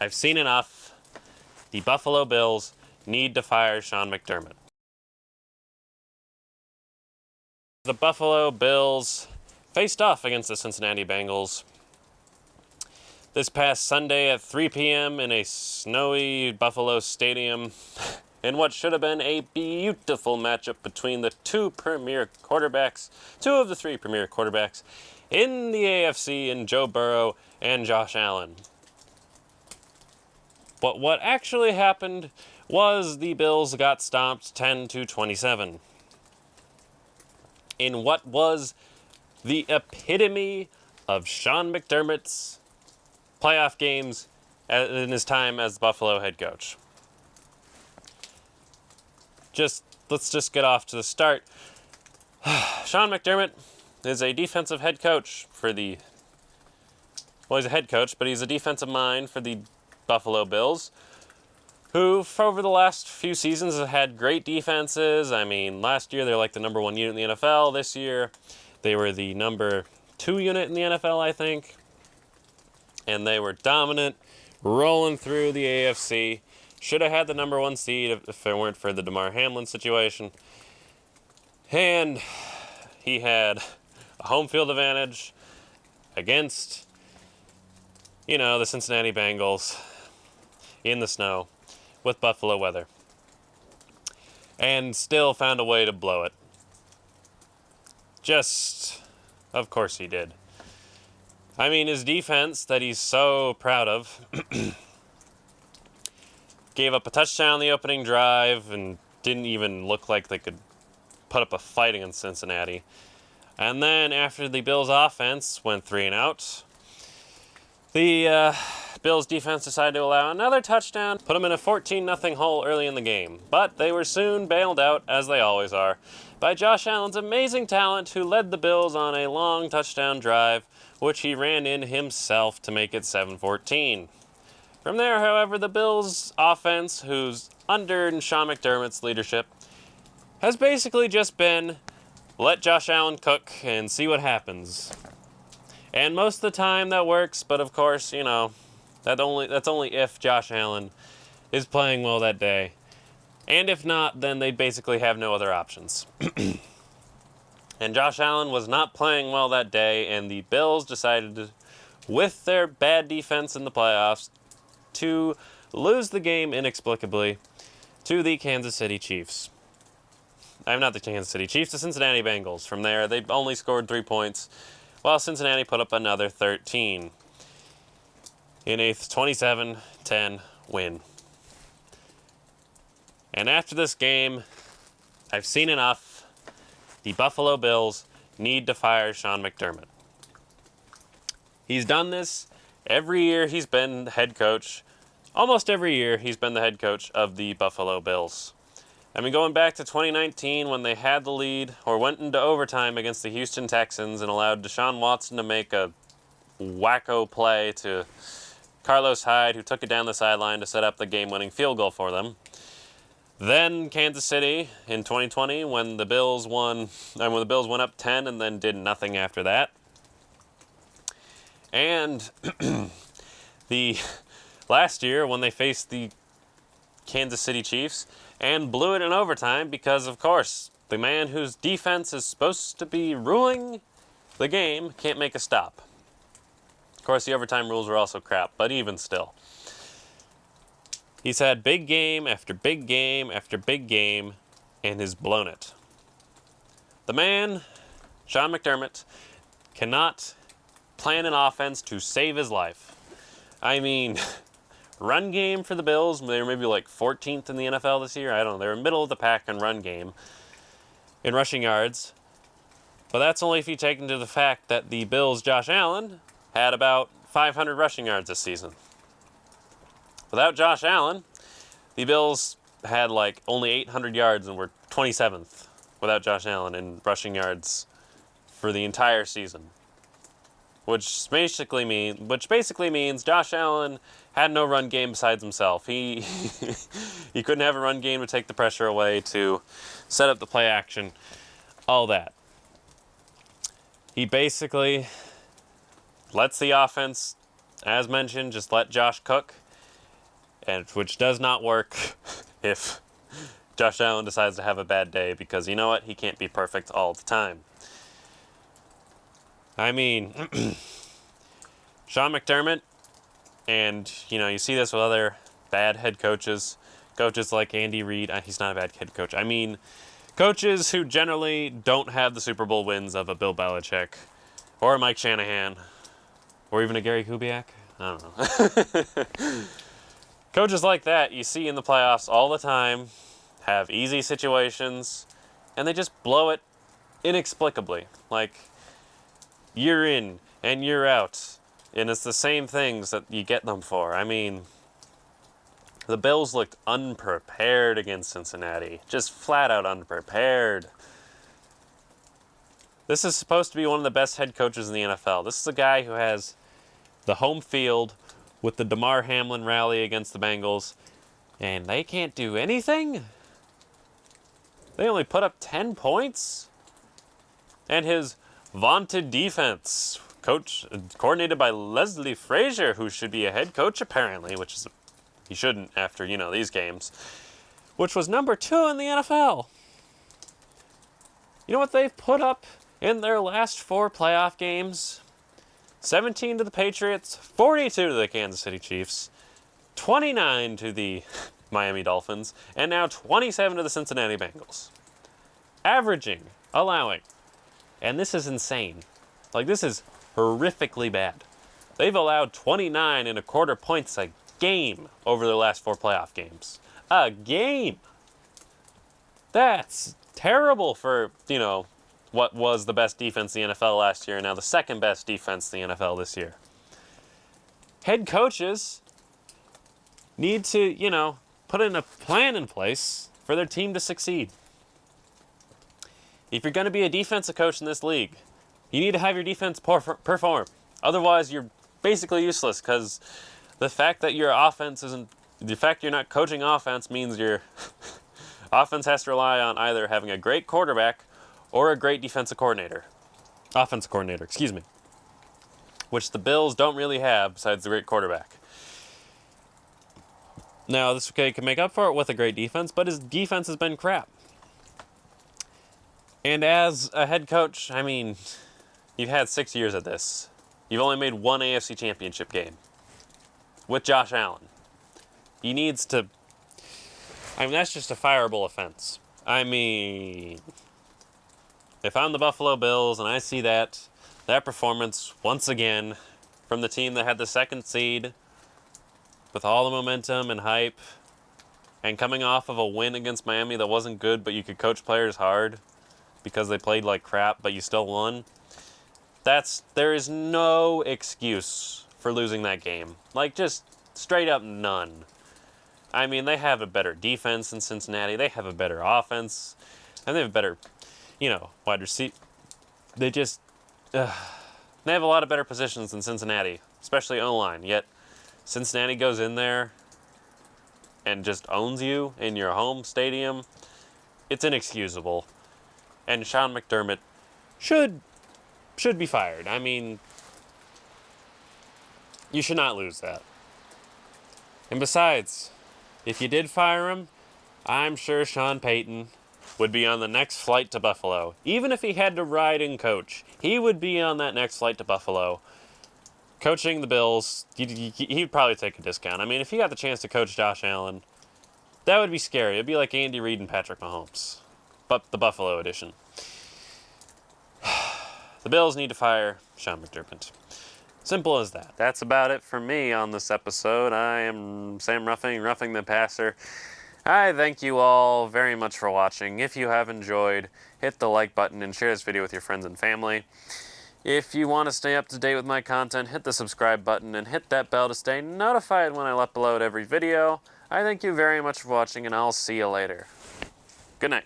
I've seen enough. The Buffalo Bills need to fire Sean McDermott. The Buffalo Bills faced off against the Cincinnati Bengals this past Sunday at 3 p.m. in a snowy Buffalo stadium in what should have been a beautiful matchup between the two of the three premier quarterbacks in the AFC in Joe Burrow and Josh Allen. But what actually happened was the Bills got stomped 10-27 in what was the epitome of Sean McDermott's playoff games in his time as the Buffalo head coach. Let's just get off to the start. Sean McDermott is a defensive head coach he's a head coach, but he's a defensive mind for the Buffalo Bills, who, for over the last few seasons, have had great defenses. I mean, last year they were like the number 1 unit in the NFL. This year they were the number 2 unit in the NFL, I think. And they were dominant, rolling through the AFC. Should have had the number 1 seed if it weren't for the Damar Hamlin situation. And he had a home field advantage against, the Cincinnati Bengals in the snow with Buffalo weather. And still found a way to blow it. Of course he did. I mean, his defense that he's so proud of gave up a touchdown on the opening drive and didn't even look like they could put up a fight against Cincinnati. And then after the Bills' offense went 3 and out, the Bills' defense decided to allow another touchdown, put them in a 14-0 hole early in the game. But they were soon bailed out, as they always are, by Josh Allen's amazing talent, who led the Bills on a long touchdown drive, which he ran in himself to make it 7-14. From there, however, the Bills' offense, who's under Sean McDermott's leadership, has basically just been let Josh Allen cook and see what happens. And most of the time that works, but of course, that's only if Josh Allen is playing well that day. And if not, then they basically have no other options. And Josh Allen was not playing well that day, and the Bills decided, with their bad defense in the playoffs, to lose the game inexplicably to the Kansas City Chiefs. I'm not the Kansas City Chiefs, the Cincinnati Bengals. From there, they only scored 3 points, while Cincinnati put up another 13 in a 27-10 win. And after this game, I've seen enough. The Buffalo Bills need to fire Sean McDermott. He's done this every year he's been head coach. Almost every year he's been the head coach of the Buffalo Bills. I mean, going back to 2019 when they had the lead or went into overtime against the Houston Texans and allowed Deshaun Watson to make a wacko play to Carlos Hyde, who took it down the sideline to set up the game-winning field goal for them. Then Kansas City in 2020 when the Bills went up 10 and then did nothing after that. And the last year when they faced the Kansas City Chiefs and blew it in overtime because, of course, the man whose defense is supposed to be ruling the game can't make a stop. Of course, the overtime rules were also crap, but even still. He's had big game after big game after big game and has blown it. The man, Sean McDermott, cannot plan an offense to save his life. I mean, run game for the Bills, they were maybe like 14th in the NFL this year. I don't know. They were middle of the pack in run game, in rushing yards. But that's only if you take into the fact that the Bills' Josh Allen had about 500 rushing yards this season. Without Josh Allen, the Bills had like only 800 yards and were 27th without Josh Allen in rushing yards for the entire season. Which basically means Josh Allen had no run game besides himself. He couldn't have a run game to take the pressure away, to set up the play action, all that. He basically lets the offense, as mentioned, just let Josh cook. and which does not work if Josh Allen decides to have a bad day, because you know what? He can't be perfect all the time. I mean, Sean McDermott, and, you see this with other bad head coaches like Andy Reid. He's not a bad head coach. I mean, coaches who generally don't have the Super Bowl wins of a Bill Belichick or a Mike Shanahan or even a Gary Kubiak. I don't know. Coaches like that you see in the playoffs all the time, have easy situations, and they just blow it inexplicably. Like, year in and year out, and it's the same things that you get them for. I mean, the Bills looked unprepared against Cincinnati. Just flat out unprepared. This is supposed to be one of the best head coaches in the NFL. This is a guy who has the home field with the Damar Hamlin rally against the Bengals, and they can't do anything? They only put up 10 points? And his vaunted defense, coordinated by Leslie Frazier, who should be a head coach apparently, which is he shouldn't after, these games, which was number 2 in the NFL. You know what they've put up in their last 4 playoff games? 17 to the Patriots, 42 to the Kansas City Chiefs, 29 to the Miami Dolphins, and now 27 to the Cincinnati Bengals. Allowing, and this is insane. Like, this is horrifically bad. They've allowed 29.25 points a game over their last 4 playoff games. A game! That's terrible for, what was the best defense in the NFL last year, and now the second best defense in the NFL this year. Head coaches need to, put in a plan in place for their team to succeed. If you're going to be a defensive coach in this league, you need to have your defense perform. Otherwise, you're basically useless, because the fact that your offense the fact you're not coaching offense means your offense has to rely on either having a great quarterback or a great offensive coordinator, which the Bills don't really have besides the great quarterback. Now, this guy can make up for it with a great defense, but his defense has been crap. And as a head coach, I mean, you've had 6 years at this. You've only made 1 AFC championship game with Josh Allen. He needs to... that's just a fireable offense. If I'm the Buffalo Bills and I see that performance once again from the team that had the 2nd seed with all the momentum and hype and coming off of a win against Miami that wasn't good, but you could coach players hard because they played like crap, but you still won, there is no excuse for losing that game. Like, just straight up none. They have a better defense than Cincinnati. They have a better offense. And they have a better, wide receiver. They have a lot of better positions than Cincinnati, especially O-line. Yet, Cincinnati goes in there and just owns you in your home stadium. It's inexcusable. And Sean McDermott should be fired. You should not lose that. And besides, if you did fire him, I'm sure Sean Payton would be on the next flight to Buffalo. Even if he had to ride and coach, he would be on that next flight to Buffalo. Coaching the Bills, he'd probably take a discount. If he got the chance to coach Josh Allen, that would be scary. It'd be like Andy Reid and Patrick Mahomes, but the Buffalo edition. The Bills need to fire Sean McDermott. Simple as that. That's about it for me on this episode. I am Sam Ruffing, Ruffing the Passer. I thank you all very much for watching. If you have enjoyed, hit the like button and share this video with your friends and family. If you want to stay up to date with my content, hit the subscribe button and hit that bell to stay notified when I upload every video. I thank you very much for watching, and I'll see you later. Good night.